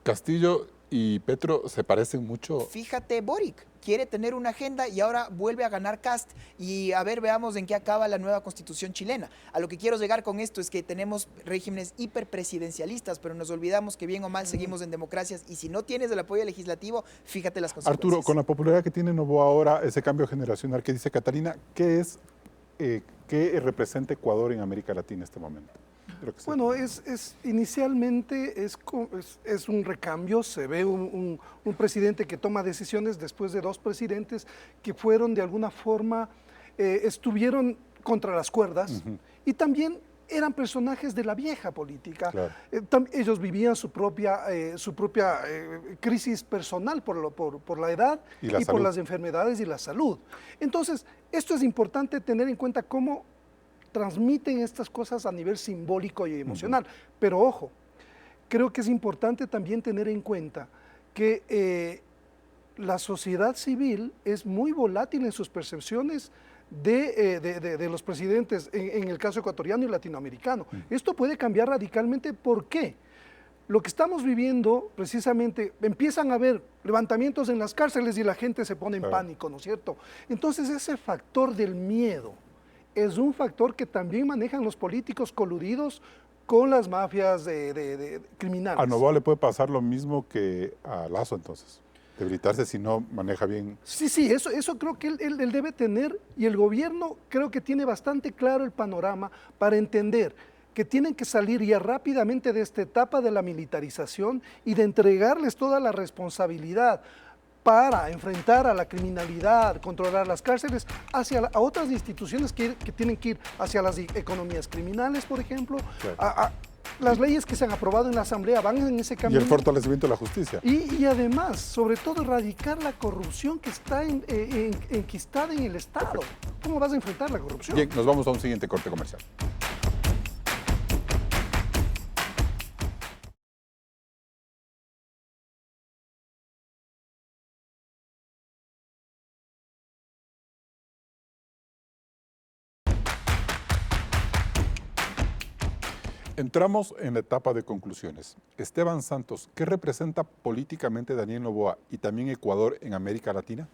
Castillo y Petro se parecen mucho. Fíjate, Boric quiere tener una agenda y ahora vuelve a ganar Cast y a ver, veamos en qué acaba la nueva constitución chilena. A lo que quiero llegar con esto es que tenemos regímenes hiperpresidencialistas, pero nos olvidamos que bien o mal seguimos en democracias y si no tienes el apoyo legislativo, fíjate las consecuencias. Arturo, con la popularidad que tiene Noboa ahora, ese cambio generacional que dice Catalina, ¿qué representa Ecuador en América Latina en este momento? Bueno, inicialmente es un recambio, se ve un presidente que toma decisiones después de dos presidentes que fueron de alguna forma, estuvieron contra las cuerdas y también eran personajes de la vieja política. Claro. Ellos vivían su propia crisis personal por la edad Y la por salud. las enfermedades y la salud. Entonces, esto es importante tener en cuenta cómo transmiten estas cosas a nivel simbólico y emocional. Pero ojo, creo que es importante también tener en cuenta que la sociedad civil es muy volátil en sus percepciones de los presidentes, en el caso ecuatoriano y latinoamericano. Esto puede cambiar radicalmente. ¿Por qué? Lo que estamos viviendo, precisamente, empiezan a haber levantamientos en las cárceles y la gente se pone en pánico, ¿no es cierto? Entonces, ese factor del miedo es un factor que también manejan los políticos coludidos con las mafias criminales. A Noboa le puede pasar lo mismo que a Lasso, entonces. Debilitarse si no maneja bien. Sí, eso creo que él debe tener, y el gobierno creo que tiene bastante claro el panorama para entender que tienen que salir ya rápidamente de esta etapa de la militarización y de entregarles toda la responsabilidad para enfrentar a la criminalidad, controlar las cárceles, a otras instituciones que tienen que ir hacia las economías criminales, por ejemplo. Claro. Las leyes que se han aprobado en la Asamblea van en ese Y camino. el fortalecimiento de la justicia. Y además, sobre todo, erradicar la corrupción que está enquistada en el Estado. ¿Cómo vas a enfrentar la corrupción? Bien, nos vamos a un siguiente corte comercial. Entramos en la etapa de conclusiones. Esteban Santos, ¿qué representa políticamente Daniel Noboa y también Ecuador en América Latina?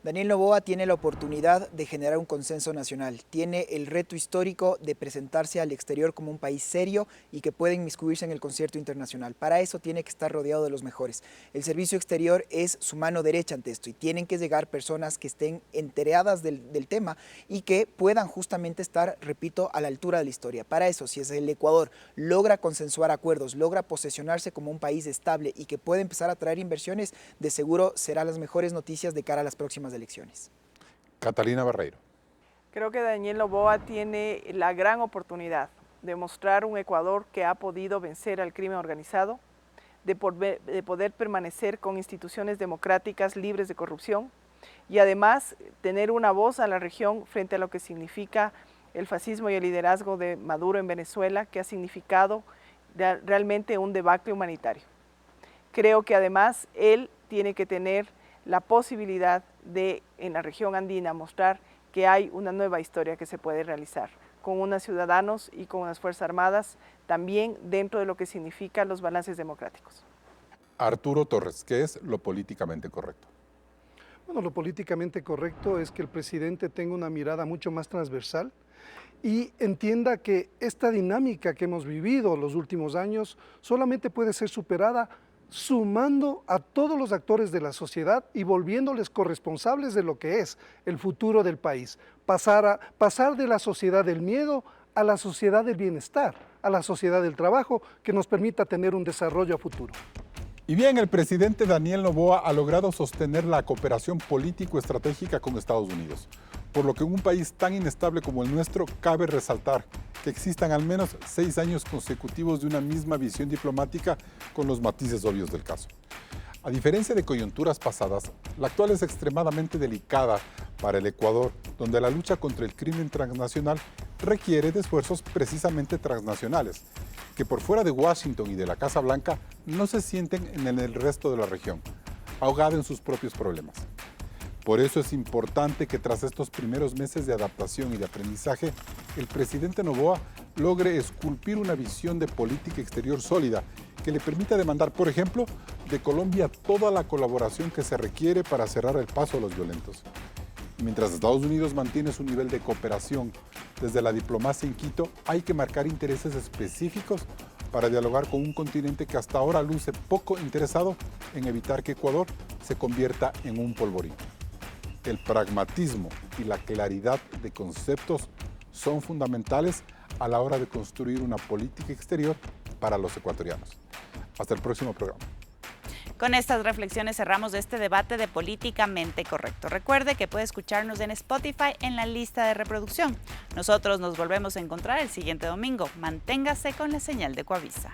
Daniel Noboa tiene la oportunidad de generar un consenso nacional, tiene el reto histórico de presentarse al exterior como un país serio y que puede inmiscuirse en el concierto internacional. Para eso tiene que estar rodeado de los mejores. El servicio exterior es su mano derecha ante esto y tienen que llegar personas que estén enteradas del tema y que puedan justamente estar, repito, a la altura de la historia. Para eso, si es el Ecuador logra consensuar acuerdos, logra posesionarse como un país estable y que puede empezar a traer inversiones, de seguro serán las mejores noticias de cara a las próximas elecciones. Catalina Barreiro. Creo que Daniel Noboa tiene la gran oportunidad de mostrar un Ecuador que ha podido vencer al crimen organizado, de poder permanecer con instituciones democráticas libres de corrupción y además tener una voz a la región frente a lo que significa el fascismo y el liderazgo de Maduro en Venezuela, que ha significado realmente un debacle humanitario. Creo que además él tiene que tener la posibilidad de, en la región andina, mostrar que hay una nueva historia que se puede realizar, con unos ciudadanos y con unas Fuerzas Armadas, también dentro de lo que significan los balances democráticos. Arturo Torres, ¿qué es lo políticamente correcto? Bueno, lo políticamente correcto es que el presidente tenga una mirada mucho más transversal y entienda que esta dinámica que hemos vivido los últimos años solamente puede ser superada sumando a todos los actores de la sociedad y volviéndoles corresponsables de lo que es el futuro del país. Pasar de la sociedad del miedo a la sociedad del bienestar, a la sociedad del trabajo, que nos permita tener un desarrollo a futuro. Y bien, el presidente Daniel Noboa ha logrado sostener la cooperación político-estratégica con Estados Unidos, por lo que en un país tan inestable como el nuestro cabe resaltar que existan al menos 6 años consecutivos de una misma visión diplomática con los matices obvios del caso. A diferencia de coyunturas pasadas, la actual es extremadamente delicada para el Ecuador, donde la lucha contra el crimen transnacional requiere de esfuerzos precisamente transnacionales, que por fuera de Washington y de la Casa Blanca no se sienten en el resto de la región, ahogada en sus propios problemas. Por eso es importante que tras estos primeros meses de adaptación y de aprendizaje, el presidente Noboa logre esculpir una visión de política exterior sólida que le permita demandar, por ejemplo, de Colombia toda la colaboración que se requiere para cerrar el paso a los violentos. Mientras Estados Unidos mantiene su nivel de cooperación desde la diplomacia en Quito, hay que marcar intereses específicos para dialogar con un continente que hasta ahora luce poco interesado en evitar que Ecuador se convierta en un polvorín. El pragmatismo y la claridad de conceptos son fundamentales a la hora de construir una política exterior para los ecuatorianos. Hasta el próximo programa. Con estas reflexiones cerramos este debate de Políticamente Correcto. Recuerde que puede escucharnos en Spotify en la lista de reproducción. Nosotros nos volvemos a encontrar el siguiente domingo. Manténgase con la señal de Coavisa.